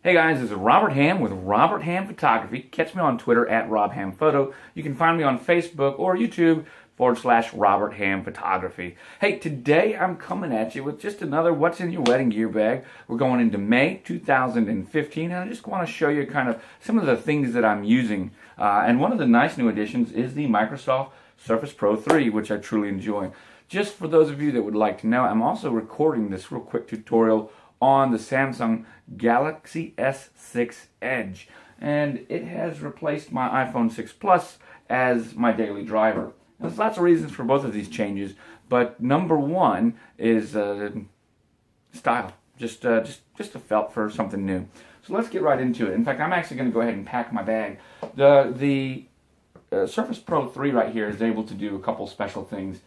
Hey guys, this is Robert Hamm with Robert Hamm Photography. Catch me on Twitter at RobHammPhoto. You can find me on Facebook or YouTube /Robert Hamm Photography. Hey, today I'm coming at you with just another What's in Your Wedding Gear bag. We're going into May 2015, and I just want to show you kind of some of the things that I'm using. And one of the nice new additions is the Microsoft Surface Pro 3, which I truly enjoy. Just for those of you that would like to know, I'm also recording this real quick tutorial on the Samsung Galaxy S6 Edge, and it has replaced my iPhone 6 Plus as my daily driver. There's lots of reasons for both of these changes, but number one is style. Just a felt for something new. So let's get right into it. In fact, I'm actually going to go ahead and pack my bag. The Surface Pro 3 right here is able to do a couple special things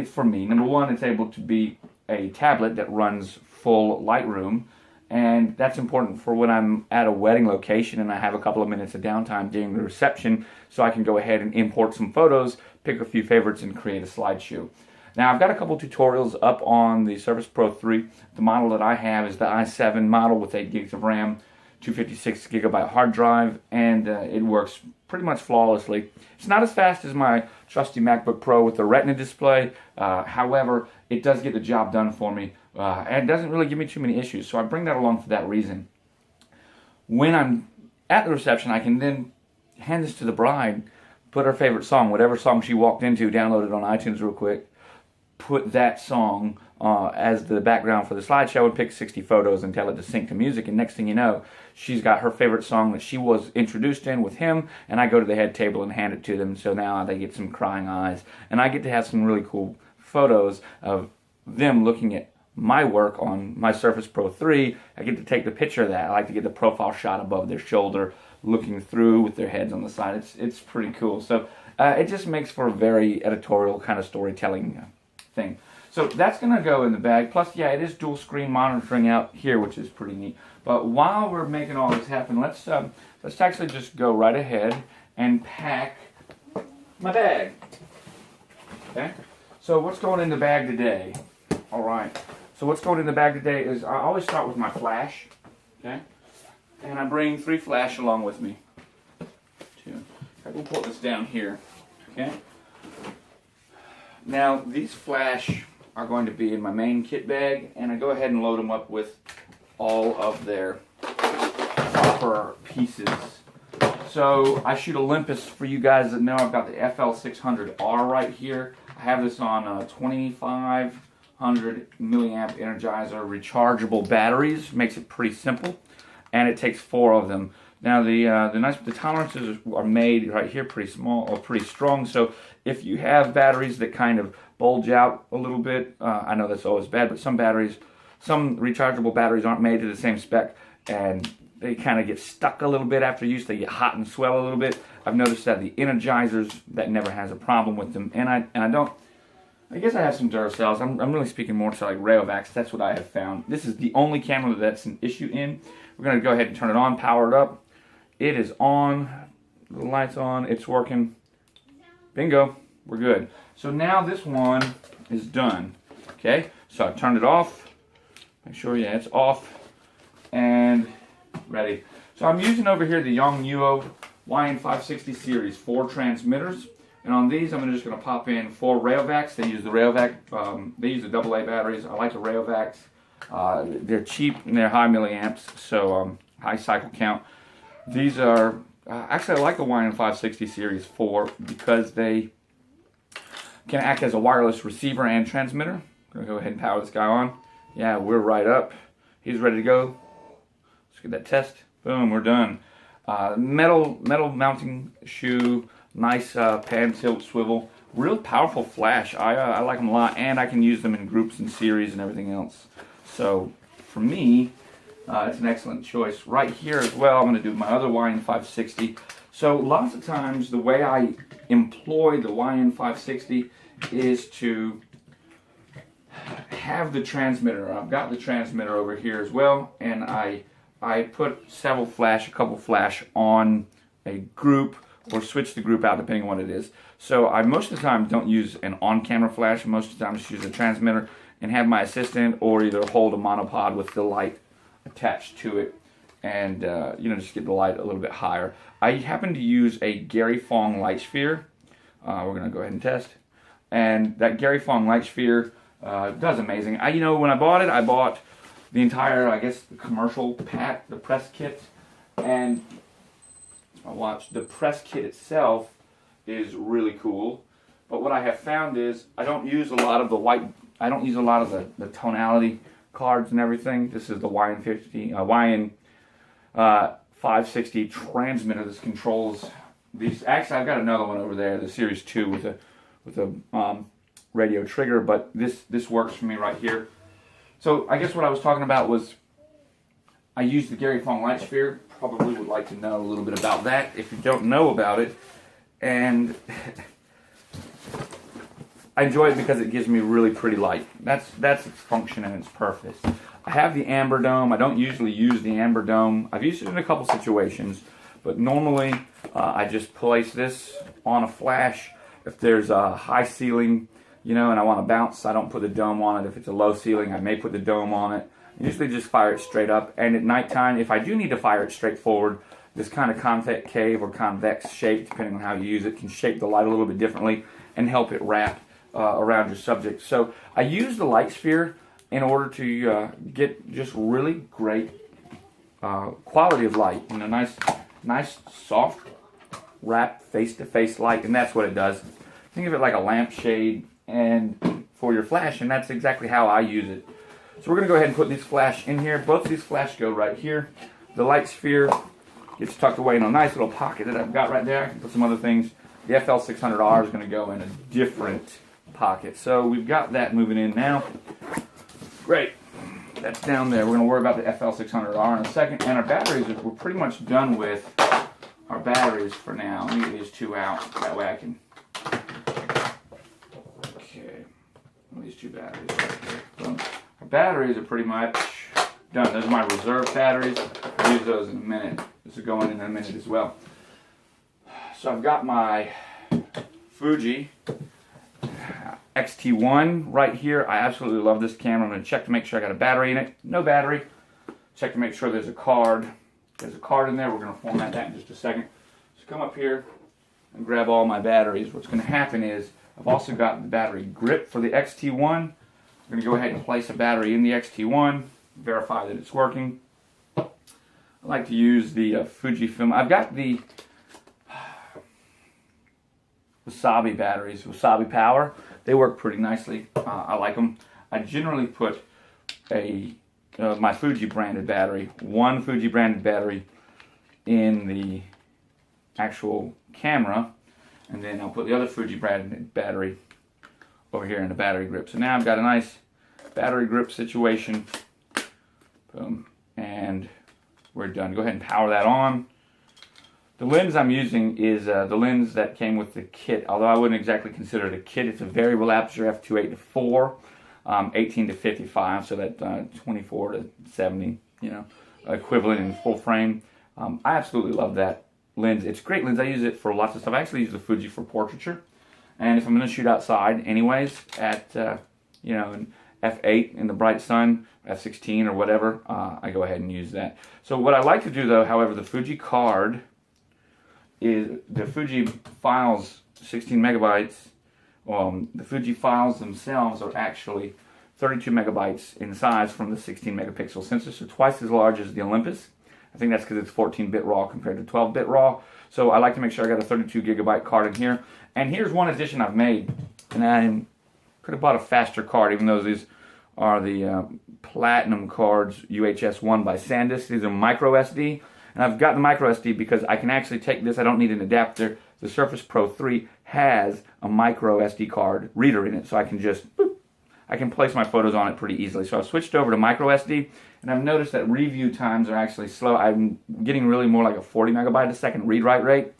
for me. Number one, it's able to be a tablet that runs full Lightroom, and that's important for when I'm at a wedding location and I have a couple of minutes of downtime during the reception, so I can go ahead and import some photos, pick a few favorites, and create a slideshow. Now, I've got a couple tutorials up on the Surface Pro 3. The model that I have is the i7 model with 8 gigs of RAM, 256 gigabyte hard drive, and it works pretty much flawlessly. It's not as fast as my trusty MacBook Pro with the Retina display. However, it does get the job done for me, and doesn't really give me too many issues. So I bring that along for that reason. When I'm at the reception, I can then hand this to the bride, put her favorite song, whatever song she walked into, download it on iTunes real quick, put that song as the background for the slideshow, and pick 60 photos and tell it to sync to music, and next thing you know, she's got her favorite song that she was introduced in with him, and I go to the head table and hand it to them, so now they get some crying eyes, and I get to have some really cool photos of them looking at my work on my Surface Pro 3. I get to take the picture of that. I like to get the profile shot above their shoulder, looking through with their heads on the side. It's pretty cool. So it just makes for a very editorial kind of storytelling thing. So that's going to go in the bag. Plus, yeah, it is dual screen monitoring out here, which is pretty neat. But while we're making all this happen, let's actually just go right ahead and pack my bag. Okay. So what's going in the bag today? All right. So what's going in the bag today is I always start with my flash. Okay. And I bring 3 flash along with me. I will put this down here. Okay. Now, these flash are going to be in my main kit bag, and I go ahead and load them up with all of their proper pieces. So I shoot Olympus. For you guys that know, I've got the FL600R right here. I have this on 2500 milliamp Energizer rechargeable batteries. Makes it pretty simple, and it takes 4 of them. Now the tolerances are made right here pretty small or pretty strong. So if you have batteries that kind of bulge out a little bit, I know that's always bad, but some rechargeable batteries aren't made to the same spec, and they kind of get stuck a little bit after use. They get hot and swell a little bit. I've noticed that the Energizers, that never has a problem with them, and I guess I have some Duracells. I'm really speaking more to like Rayovacs. That's what I have found. This is the only camera that's an issue in. We're going to go ahead and turn it on, power it up. It is on. The light's on. It's working. Bingo. We're good. So now this one is done. Okay. So I turned it off. Make sure, yeah, it's off and ready. So I'm using over here the Yongnuo YN560 series 4 transmitters. And on these, I'm just going to pop in 4 Rayovacs. They use the Rayovac. They use the AA batteries. I like the Rayovacs. They're cheap and they're high milliamps, so high cycle count. These are actually, I like the YN560 series 4 because they can act as a wireless receiver and transmitter. I'm going to go ahead and power this guy on. Yeah, we're right up. He's ready to go. Let's get that test. Boom, we're done. Metal mounting shoe. Nice pan tilt swivel, real powerful flash. I like them a lot, and I can use them in groups and series and everything else. So for me, it's an excellent choice. Right here as well, I'm going to do my other YN560. So lots of times the way I employ the YN560 is to have the transmitter. I've got the transmitter over here as well, and I put a couple flash on a group, or switch the group out depending on what it is. So I most of the time don't use an on-camera flash. Most of the time I just use a transmitter and have my assistant or either hold a monopod with the light attached to it. and just get the light a little bit higher. I happen to use a Gary Fong light sphere. We're going to go ahead and test. And that Gary Fong light sphere does amazing. When I bought the entire, I guess, the commercial pack, the press kit. And I watched the press kit itself is really cool. But what I have found is I don't use a lot of the white, I don't use a lot of the tonality cards and everything. This is the YN 560 transmitter. This controls these. Actually, I've got another one over there, the Series 2 with a radio trigger, but this works for me right here. So I guess what I was talking about was I use the Gary Fong light sphere. Probably would like to know a little bit about that if you don't know about it. And I enjoy it because it gives me really pretty light. That's its function and its purpose. I have the Amber Dome. I don't usually use the Amber Dome. I've used it in a couple situations, but normally I just place this on a flash. If there's a high ceiling, and I want to bounce, I don't put the dome on it. If it's a low ceiling, I may put the dome on it. I usually just fire it straight up. And at nighttime, if I do need to fire it straight forward, this kind of convex cave or convex shape, depending on how you use it, can shape the light a little bit differently and help it wrap around your subject. So I use the light sphere in order to get just really great quality of light. Nice soft wrap face-to-face light, and that's what it does. Think of it like a lampshade and for your flash, and that's exactly how I use it. So we're going to go ahead and put this flash in here. Both of these flash go right here. The light sphere gets tucked away in a nice little pocket that I've got right there. I can put some other things. The FL600R is going to go in a different pocket. So we've got that moving in now. Great. That's down there. We're going to worry about the FL600R in a second. And our batteries, we're pretty much done with our batteries for now. Let me get these two out. That way I can... Okay. These two batteries right there. Boom. Our batteries are pretty much done. Those are my reserve batteries. I'll use those in a minute. This will go in a minute as well. So I've got my Fuji X-T1 right here. I absolutely love this camera. I'm going to check to make sure I got a battery in it. No battery. Check to make sure there's a card. There's a card in there. We're going to format that in just a second. Just come up here and grab all my batteries. What's going to happen is I've also got the battery grip for the X-T1. I'm going to go ahead and place a battery in the X-T1, verify that it's working. I like to use the Fujifilm. I've got the Wasabi batteries, Wasabi Power. They work pretty nicely. I like them. I generally put my Fuji branded battery, one Fuji branded battery in the actual camera, and then I'll put the other Fuji branded battery over here in the battery grip. So now I've got a nice battery grip situation. Boom. And we're done. Go ahead and power that on. The lens I'm using is the lens that came with the kit, although I wouldn't exactly consider it a kit. It's a variable aperture f2.8-4, 18-55, so that 24 to 70, equivalent in full frame. I absolutely love that lens. It's a great lens. I use it for lots of stuff. I actually use the Fuji for portraiture. And if I'm going to shoot outside anyways at, an f8 in the bright sun, f16 or whatever, I go ahead and use that. So what I like to do though, however, the Fuji card is, the Fuji files, 16 megabytes, the Fuji files themselves are actually 32 megabytes in size from the 16 megapixel sensor, so twice as large as the Olympus. I think that's because it's 14-bit RAW compared to 12-bit RAW. So I like to make sure I got a 32 gigabyte card in here. And here's one addition I've made. And I could have bought a faster card, even though these are the Platinum cards, UHS-1 by SanDisk. These are micro SD. And I've got the micro SD because I can actually take this. I don't need an adapter. The Surface Pro 3 has a micro SD card reader in it. So I can just, boop, I can place my photos on it pretty easily. So I've switched over to micro SD. And I've noticed that review times are actually slow. I'm getting really more like a 40 megabyte a second read-write rate.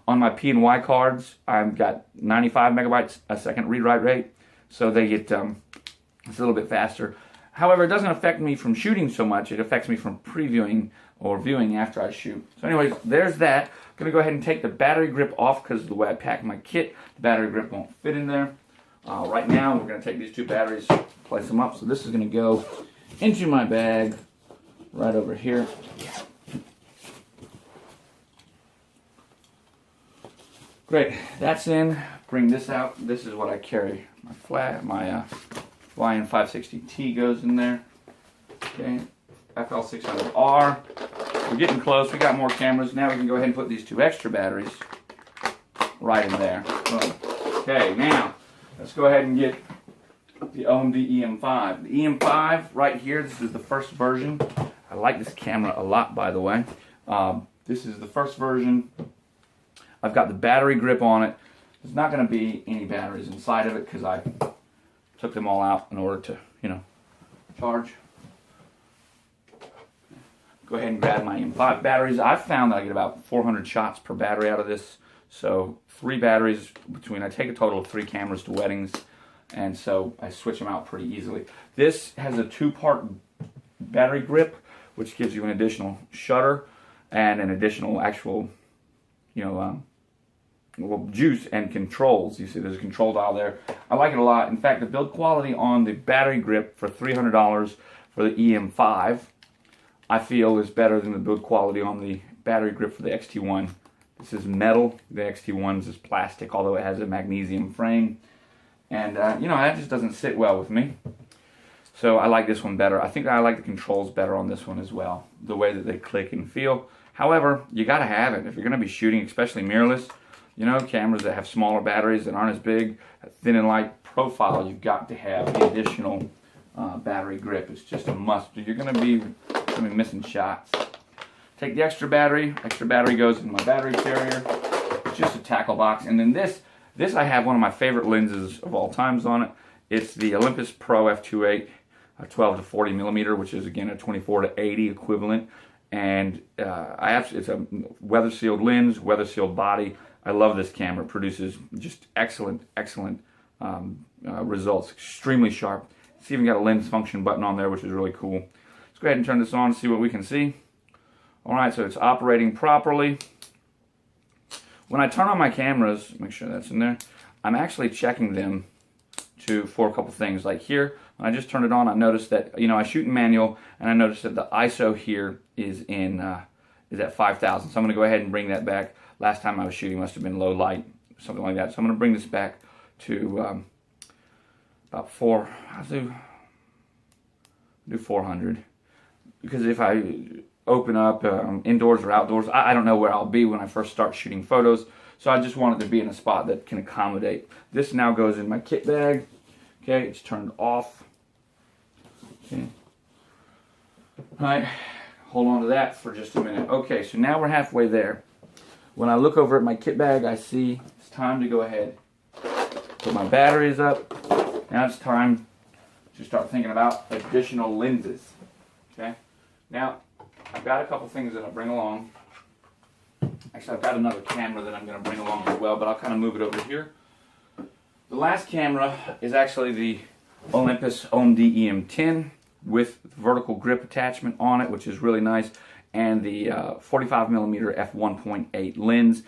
On my P&Y cards, I've got 95 megabytes a second read-write rate. So they get, it's a little bit faster. However, it doesn't affect me from shooting so much. It affects me from previewing or viewing after I shoot. So anyways, there's that. I'm going to go ahead and take the battery grip off because of the way I pack my kit. The battery grip won't fit in there. Right now, we're going to take these two batteries, place them up. So this is going to go into my bag right over here. Great, that's in. Bring this out. This is what I carry. My YN 560T goes in there. Okay, FL600R. We're getting close. We got more cameras. Now we can go ahead and put these 2 extra batteries right in there. Boom. Okay, now let's go ahead and get the OMD EM5. The EM5 right here, this is the first version. I like this camera a lot, by the way. This is the first version. I've got the battery grip on it. There's not going to be any batteries inside of it because I took them all out in order to, charge. Go ahead and grab my EM5 batteries. I've found that I get about 400 shots per battery out of this. So 3 batteries I take a total of 3 cameras to weddings, and so I switch them out pretty easily. This has a 2-part battery grip, which gives you an additional shutter and an additional actual, juice and controls. You see there's a control dial there. I like it a lot. In fact, the build quality on the battery grip for $300 for the EM5, I feel is better than the build quality on the battery grip for the XT1. This is metal. The XT1 is plastic, although it has a magnesium frame. And, that just doesn't sit well with me. So I like this one better. I think I like the controls better on this one as well, the way that they click and feel. However, you got to have it. If you're going to be shooting, especially mirrorless, cameras that have smaller batteries that aren't as big, a thin and light profile, you've got to have the additional battery grip. It's just a must. You're going to be missing shots. Take the extra battery. Extra battery goes in my battery carrier. It's just a tackle box. And then this I have one of my favorite lenses of all times on it. It's the Olympus Pro f2.8 12 to 40 millimeter, which is again a 24 to 80 equivalent. And it's a weather sealed lens, weather sealed body. I love this camera. It produces just excellent results. Extremely sharp. It's even got a lens function button on there, which is really cool. Let's go ahead and turn this on and see what we can see. Alright, so it's operating properly. When I turn on my cameras, make sure that's in there, I'm actually checking them for a couple things. Like here, when I just turned it on, I noticed that, I shoot in manual, and I noticed that the ISO here is at 5,000. So I'm going to go ahead and bring that back. Last time I was shooting must have been low light, something like that. So I'm going to bring this back to about 400. Because if I open up indoors or outdoors, I don't know where I'll be when I first start shooting photos. So I just want it to be in a spot that can accommodate. This now goes in my kit bag. Okay, it's turned off. Okay. All right, hold on to that for just a minute. Okay, so now we're halfway there. When I look over at my kit bag, I see it's time to go ahead. Put my batteries up. Now it's time to start thinking about additional lenses. Okay, now I've got a couple things that I bring along. Actually, I've got another camera that I'm going to bring along as well, but I'll kind of move it over here. The last camera is actually the Olympus OMD EM10 with vertical grip attachment on it, which is really nice, and the 45mm f1.8 lens.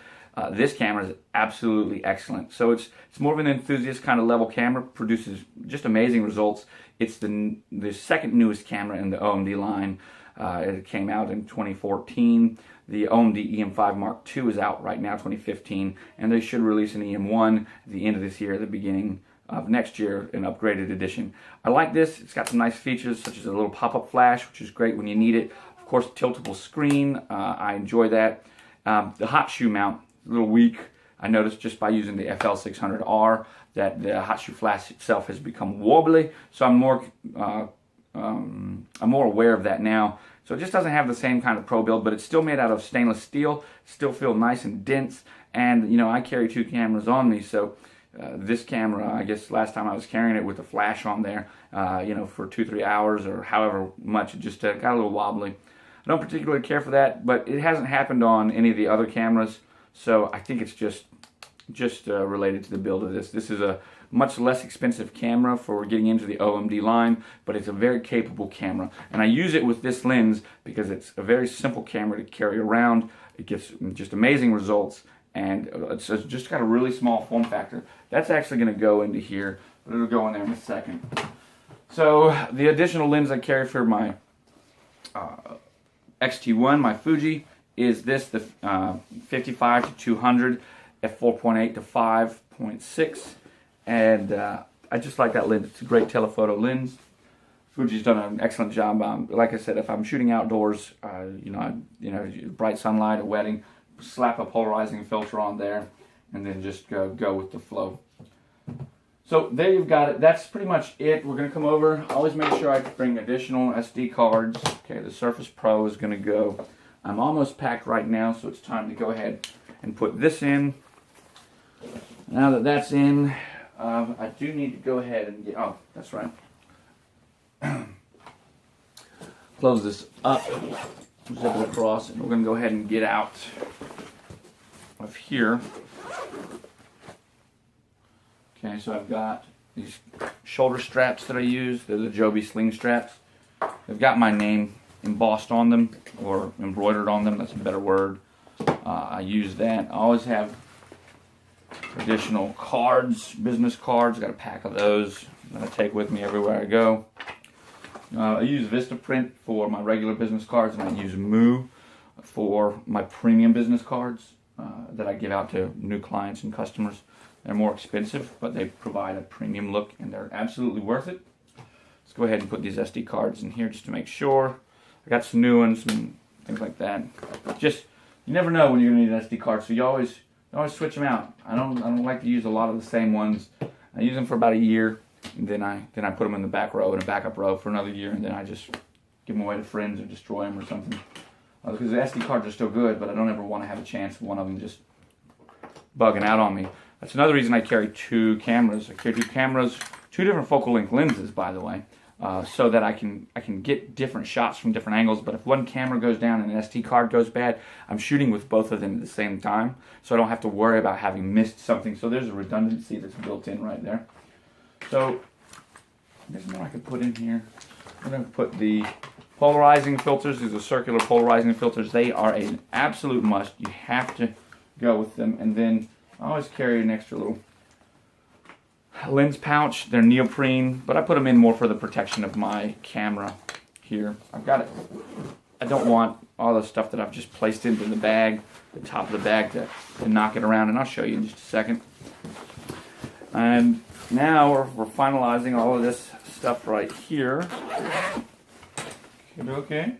This camera is absolutely excellent. So it's more of an enthusiast kind of level camera, produces just amazing results. It's the second newest camera in the OMD line. It came out in 2014. The OMD EM5 Mark II is out right now, 2015, and they should release an EM1 at the end of this year, the beginning of next year, an upgraded edition. I like this. It's got some nice features, such as a little pop-up flash, which is great when you need it. Of course, tiltable screen. I enjoy that. The hot shoe mount, a little weak. I noticed just by using the FL600R that the hot shoe flash itself has become wobbly, so I'm more aware of that now. So it just doesn't have the same kind of pro build, but it's still made out of stainless steel. Still feel nice and dense, and I carry 2 cameras on me, so this camera, I guess last time I was carrying it with the flash on there, for 2-3 hours or however much, it just got a little wobbly. I don't particularly care for that, but it hasn't happened on any of the other cameras, so I think it's just related to the build of this. This is a much less expensive camera for getting into the OMD line, but it's a very capable camera. And I use it with this lens because it's a very simple camera to carry around. It gives just amazing results, and it's just got a really small form factor. That's actually going to go into here, but it'll go in there in a second. So the additional lens I carry for my XT1, my Fuji, is this, the 55 to 200 f4.8 to 5.6, and I just like that lens. It's a great telephoto lens. Fuji's done an excellent job. Like I said, if I'm shooting outdoors, bright sunlight, a wedding, slap a polarizing filter on there, and then just go with the flow. So there you've got it. That's pretty much it. We're going to come over. Always make sure I bring additional SD cards. Okay, the Surface Pro is going to go. I'm almost packed right now, so it's time to go ahead and put this in. Now that that's in, I do need to go ahead and get, oh, that's right. Close this up, zip it across, and we're going to go ahead and get out of here. Okay, so I've got these shoulder straps that I use. They're the Joby sling straps. They've got my name embossed on them, or embroidered on them, that's a better word. I use that. I always have additional cards, business cards. Got a pack of those that I take with me everywhere I go. I use Vistaprint for my regular business cards, and I use Moo for my premium business cards that I give out to new clients and customers. They're more expensive, but they provide a premium look, and they're absolutely worth it. Let's go ahead and put these SD cards in here just to make sure. I got some new ones and things like that. Just, you never know when you're going to need an SD card, so you always switch them out. I don't like to use a lot of the same ones. I use them for about a year, and then I put them in the back row and a backup row for another year, and then I just give them away to friends or destroy them or something. Because the SD cards are still good, but I don't ever want to have a chance of one of them just bugging out on me. That's another reason I carry two cameras. I carry two cameras, two different focal length lenses, by the way, so that I can get different shots from different angles. But if one camera goes down and an SD card goes bad, I'm shooting with both of them at the same time, so I don't have to worry about having missed something. So there's a redundancy that's built in right there. So there's more I could put in here. I'm going to put the polarizing filters. These are circular polarizing filters. They are an absolute must. You have to go with them. And then I always carry an extra little lens pouch. They're neoprene, but I put them in more for the protection of my camera here. I've got it. I don't want all the stuff that I've just placed into the bag, the top of the bag, to knock it around, and I'll show you in just a second. And now we're finalizing all of this stuff right here. Okay.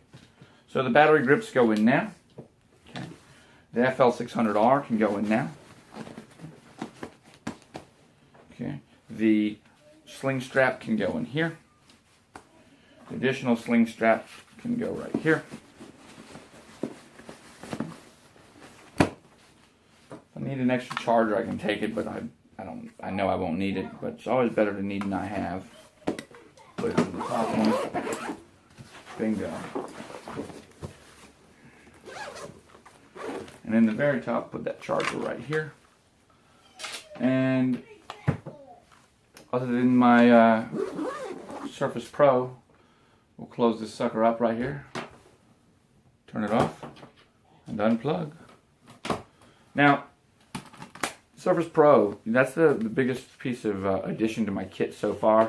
So the battery grips go in now. Okay. The FL600R can go in now. Okay. The sling strap can go in here. The additional sling strap can go right here. If I need an extra charger, I can take it, but I know I won't need it, but it's always better to need than I have. Put it in the top one. Bingo. And in the very top, put that charger right here. And other than my Surface Pro, we'll close this sucker up right here, turn it off, and unplug. Now, Surface Pro, that's the biggest piece of addition to my kit so far. I'm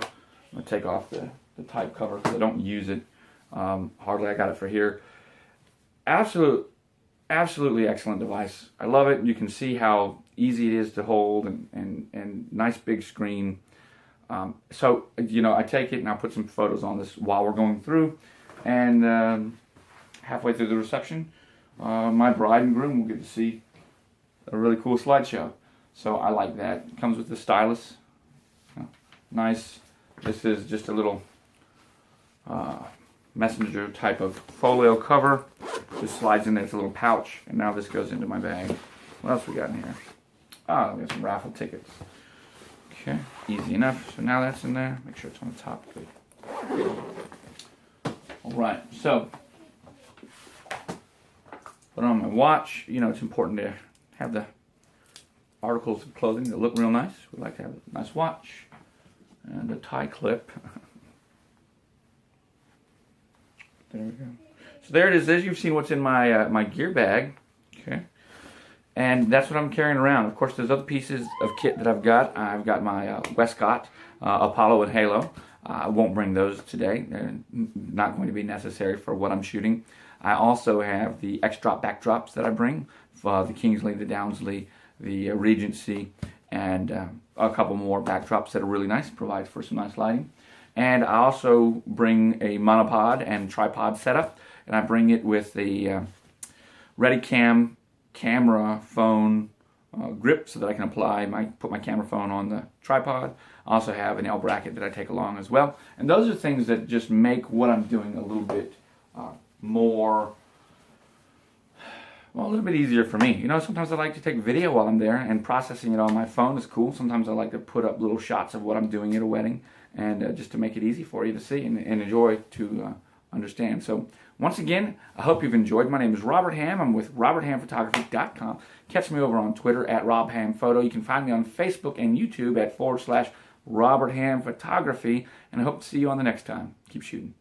going to take off the type cover because I don't use it. Hardly. I got it for here. Absolutely excellent device. I love it. You can see how easy it is to hold and nice big screen. So, I take it and I'll put some photos on this while we're going through. And halfway through the reception, my bride and groom will get to see a really cool slideshow. So I like that. It comes with the stylus. Nice. This is just a little messenger type of folio cover. Just slides in there. It's a little pouch. And now this goes into my bag. What else we got in here? Ah, we got some raffle tickets. Okay, easy enough. So now that's in there. Make sure it's on the top. Good. Alright, so put on my watch. It's important to have the articles of clothing that look real nice. We like to have a nice watch and a tie clip. There we go. So there it is. As you've seen what's in my my gear bag. Okay. And that's what I'm carrying around. Of course, there's other pieces of kit that I've got. I've got my Westcott, Apollo, and Halo. I won't bring those today. They're not going to be necessary for what I'm shooting. I also have the X-Drop backdrops that I bring, for the Kingsley, the Downsley, the Regency, and a couple more backdrops that are really nice, provides for some nice lighting. And I also bring a monopod and tripod setup, and I bring it with the Readycam camera phone grip so that I can put my camera phone on the tripod. I also have an L bracket that I take along as well. And those are things that just make what I'm doing a little bit a little bit easier for me. You know, sometimes I like to take video while I'm there, and processing it on my phone is cool. Sometimes I like to put up little shots of what I'm doing at a wedding, and just to make it easy for you to see and enjoy to understand. So once again, I hope you've enjoyed. My name is Robert Hamm. I'm with RobertHammPhotography.com. Catch me over on Twitter at RobHammPhoto. You can find me on Facebook and YouTube at /Robert Hamm Photography. And I hope to see you on the next time. Keep shooting.